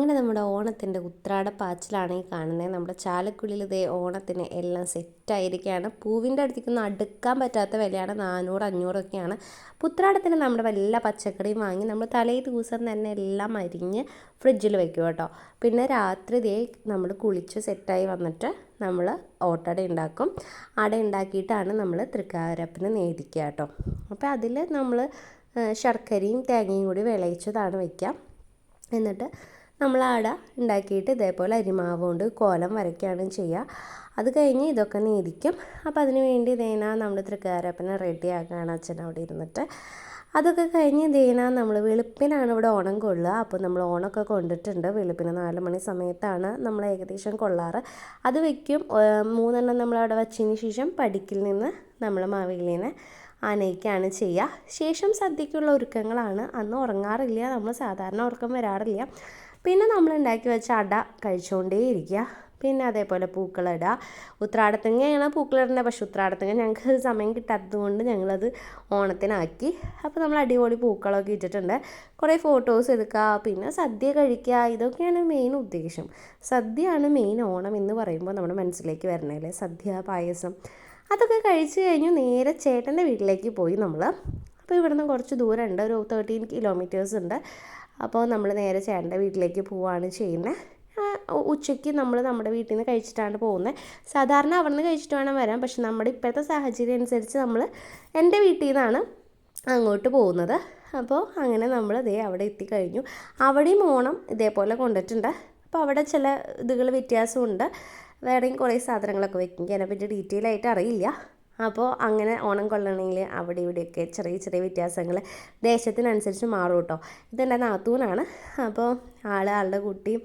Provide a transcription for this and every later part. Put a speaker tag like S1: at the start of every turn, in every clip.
S1: അങ്ങനെ നമ്മുടെ ഓണത്തിൻ്റെ ഉത്രാടപ്പാച്ചിലാണ് ഈ കാണുന്നത്. നമ്മുടെ ചാലക്കുടിയിൽ ഇതേ ഓണത്തിന് എല്ലാം സെറ്റായിരിക്കുകയാണ്. പൂവിൻ്റെ അടുത്തേക്കൊന്നും അടുക്കാൻ പറ്റാത്ത വിലയാണ്, 400-500 ഉത്രാടത്തിന് നമ്മുടെ വല്ല പച്ചക്കറിയും വാങ്ങി നമ്മൾ തലേ ദിവസം തന്നെ എല്ലാം അരിഞ്ഞ് ഫ്രിഡ്ജിൽ വെക്കും കേട്ടോ. പിന്നെ രാത്രി നമ്മൾ കുളിച്ച് സെറ്റായി വന്നിട്ട് നമ്മൾ ഓട്ടട ഉണ്ടാക്കും. അട ഉണ്ടാക്കിയിട്ടാണ് നമ്മൾ തൃക്കാക്കരപ്പന് നേദിക്കുക കേട്ടോ. അപ്പോൾ അതിൽ നമ്മൾ ശർക്കരയും തേങ്ങയും കൂടി വിളയിച്ചതാണ് വയ്ക്കുക. എന്നിട്ട് നമ്മൾ അട ഉണ്ടാക്കിയിട്ട് ഇതേപോലെ അരിമാവ് കൊണ്ട് കോലം വരയ്ക്കുകയാണ് ചെയ്യുക. അത് കഴിഞ്ഞ് ഇതൊക്കെ നേദിക്കും. അപ്പോൾ അതിന് വേണ്ടി നമ്മൾ തൃക്കാക്കരപ്പനെ റെഡിയാക്കുകയാണ് അച്ഛൻ അവിടെ ഇരുന്നിട്ട്. അതൊക്കെ കഴിഞ്ഞ് നമ്മൾ വെളുപ്പിനാണ് ഇവിടെ ഓണം കൊള്ളുക. അപ്പോൾ നമ്മൾ ഓണമൊക്കെ കൊണ്ടിട്ടുണ്ട്. വെളുപ്പിന് 4 മണി സമയത്താണ് നമ്മൾ ഏകദേശം കൊള്ളാറ്. അത് വയ്ക്കും. 3 നമ്മളവിടെ വച്ചതിന് ശേഷം പടിക്കിൽ നിന്ന് നമ്മൾ മാവേലിനെ ആനയിക്കുകയാണ് ചെയ്യുക. ശേഷം സദ്യക്കുള്ള ഒരുക്കങ്ങളാണ്. അന്ന് ഉറങ്ങാറില്ല, നമ്മൾ സാധാരണ ഉറക്കം വരാറില്ല. പിന്നെ നമ്മൾ ഉണ്ടാക്കി വെച്ച അട കഴിച്ചുകൊണ്ടേയിരിക്കുക. പിന്നെ അതേപോലെ പൂക്കളിടുക. ഉത്രാടത്തിങ്ങയാണ് പൂക്കളിടേണ്ടത്, പക്ഷേ ഉത്രാടത്തിങ്ങ ഞങ്ങൾക്ക് സമയം കിട്ടാത്തത് കൊണ്ട് ഞങ്ങളത് ഓണത്തിനാക്കി. അപ്പോൾ നമ്മൾ അടിപൊളി പൂക്കളൊക്കെ ഇട്ടിട്ടുണ്ട്. കുറേ ഫോട്ടോസ് എടുക്കുക, പിന്നെ സദ്യ കഴിക്കുക. ഇതൊക്കെയാണ് മെയിൻ ഉദ്ദേശം. സദ്യയാണ് മെയിൻ ഓണം എന്ന് പറയുമ്പോൾ നമ്മുടെ മനസ്സിലേക്ക് വരണല്ലേ, സദ്യ പായസം. അതൊക്കെ കഴിച്ച് കഴിഞ്ഞ് നേരെ ചേട്ടൻ്റെ വീട്ടിലേക്ക് പോയി നമ്മൾ. അപ്പോൾ ഇവിടുന്ന് കുറച്ച് ദൂരമുണ്ട്, ഒരു 13 കിലോമീറ്റേഴ്സ് ഉണ്ട്. അപ്പോൾ നമ്മൾ നേരെ ചേട്ടൻ്റെ വീട്ടിലേക്ക് പോവുകയാണ് ചെയ്യുന്നത്. ഉച്ചയ്ക്ക് നമ്മൾ നമ്മുടെ വീട്ടിൽ നിന്ന് കഴിച്ചിട്ടാണ് പോകുന്നത്. സാധാരണ അവിടെ നിന്ന് കഴിച്ചിട്ട് വേണം വരാൻ, പക്ഷെ നമ്മുടെ ഇപ്പോഴത്തെ സാഹചര്യം അനുസരിച്ച് നമ്മൾ എൻ്റെ വീട്ടിൽ നിന്നാണ് അങ്ങോട്ട് പോകുന്നത്. അപ്പോൾ അങ്ങനെ നമ്മൾ അവിടെ എത്തിക്കഴിഞ്ഞു. അവിടെയും ഓണം ഇതേപോലെ കൊണ്ടിട്ടുണ്ട്. അപ്പോൾ അവിടെ ചില വ്യത്യാസമുണ്ട്. വേറെയും കുറേ സാധനങ്ങളൊക്കെ വയ്ക്കും. അതിനെപ്പറ്റി ഡീറ്റെയിൽ ആയിട്ട് അറിയില്ല. അപ്പോൾ അങ്ങനെ ഓണം കൊള്ളണമെങ്കിൽ അവിടെ ഇവിടെയൊക്കെ ചെറിയ ചെറിയ വ്യത്യാസങ്ങൾ ദേശത്തിനനുസരിച്ച് മാറും കേട്ടോ. ഇതെൻ്റെ നാത്തൂനാണ്. അപ്പോൾ ആളുടെ കുട്ടിയും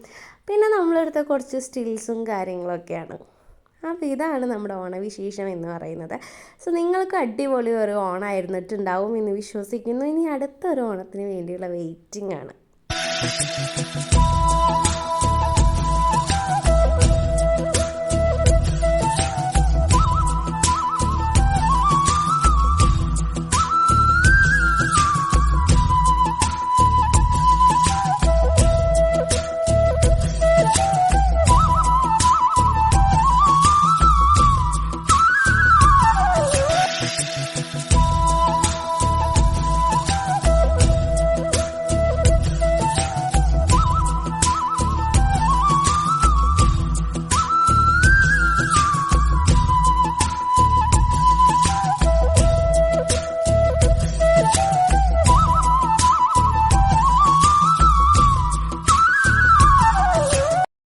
S1: പിന്നെ നമ്മളെടുത്ത കുറച്ച് സ്റ്റിൽസും കാര്യങ്ങളൊക്കെയാണ്. അപ്പോൾ ഇതാണ് നമ്മുടെ ഓണവിശേഷം എന്ന് പറയുന്നത്. സോ നിങ്ങൾക്ക് അടിപൊളി ഒരു ഓണമായിരുന്നിട്ടുണ്ടാവും എന്ന് വിശ്വസിക്കുന്നു. ഇനി അടുത്തൊരു ഓണത്തിന് വേണ്ടിയുള്ള വെയിറ്റിംഗ് ആണ്.